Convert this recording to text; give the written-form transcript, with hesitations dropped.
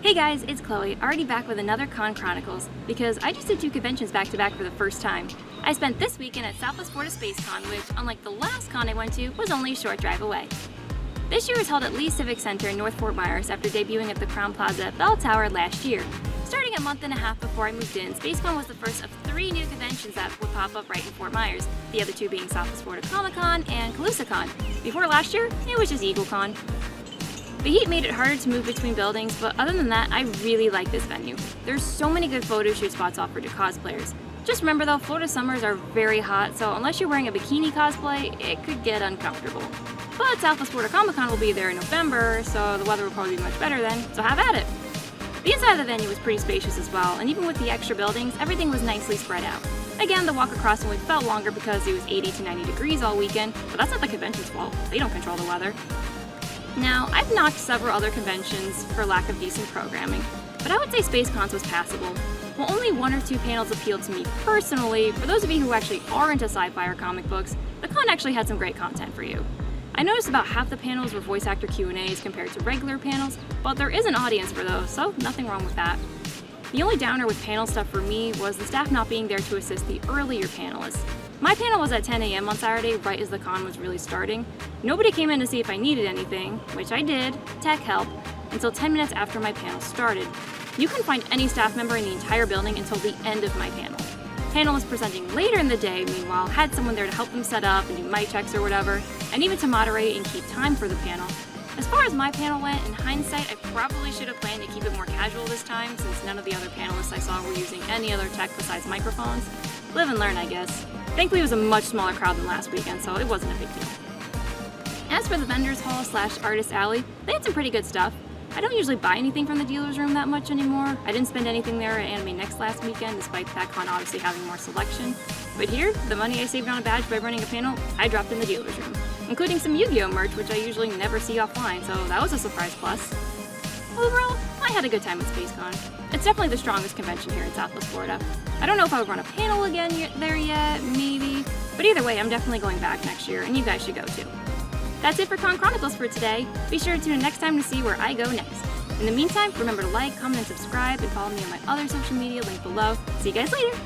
Hey guys, it's Chloe, already back with another Con Chronicles, because I just did 2 conventions back to back for the first time. I spent this weekend at SWFLSpaceCon, which, unlike the last con I went to, was only a short drive away. This year was held at Lee Civic Center in North Fort Myers after debuting at the Crown Plaza Bell Tower last year. Starting a month and a half before I moved in, SpaceCon was the first of 3 new conventions that would pop up right in Fort Myers, the other 2 being Southwest Florida Comic Con and CalusaCon. Before last year, it was just EagleCon. The heat made it harder to move between buildings, but other than that, I really like this venue. There's so many good photo shoot spots offered to cosplayers. Just remember though, Florida summers are very hot, so unless you're wearing a bikini cosplay, it could get uncomfortable. But Southwest Florida Comic Con will be there in November, so the weather will probably be much better then, so have at it! The inside of the venue was pretty spacious as well, and even with the extra buildings, everything was nicely spread out. Again, the walk across the way felt longer because it was 80 to 90 degrees all weekend, but that's not the convention's fault. They don't control the weather. Now, I've knocked several other conventions for lack of decent programming, but I would say SpaceCon's was passable. While only 1 or 2 panels appealed to me personally, for those of you who actually are into sci-fi or comic books, the con actually had some great content for you. I noticed about half the panels were voice actor Q&As compared to regular panels, but there is an audience for those, so nothing wrong with that. The only downer with panel stuff for me was the staff not being there to assist the earlier panelists. My panel was at 10 a.m. on Saturday, right as the con was really starting. Nobody came in to see if I needed anything, which I did, tech help, until 10 minutes after my panel started. You couldn't find any staff member in the entire building until the end of my panel. Panelists presenting later in the day, meanwhile, had someone there to help them set up and do mic checks or whatever, and even to moderate and keep time for the panel. As far as my panel went, in hindsight, I probably should have planned to keep it more casual this time, since none of the other panelists I saw were using any other tech besides microphones. Live and learn, I guess. Thankfully, it was a much smaller crowd than last weekend, so it wasn't a big deal. As for the vendors hall / artist alley, they had some pretty good stuff. I don't usually buy anything from the dealer's room that much anymore. I didn't spend anything there at Anime Next last weekend, despite that con obviously having more selection. But here, the money I saved on a badge by running a panel, I dropped in the dealer's room, including some Yu-Gi-Oh merch, which I usually never see offline, so that was a surprise plus. Overall, I had a good time at SpaceCon. It's definitely the strongest convention here in Southwest Florida. I don't know if I would run a panel again there yet, maybe, but either way, I'm definitely going back next year, and you guys should go too. That's it for Con Chronicles for today. Be sure to tune in next time to see where I go next. In the meantime, remember to like, comment, and subscribe, and follow me on my other social media linked below. See you guys later!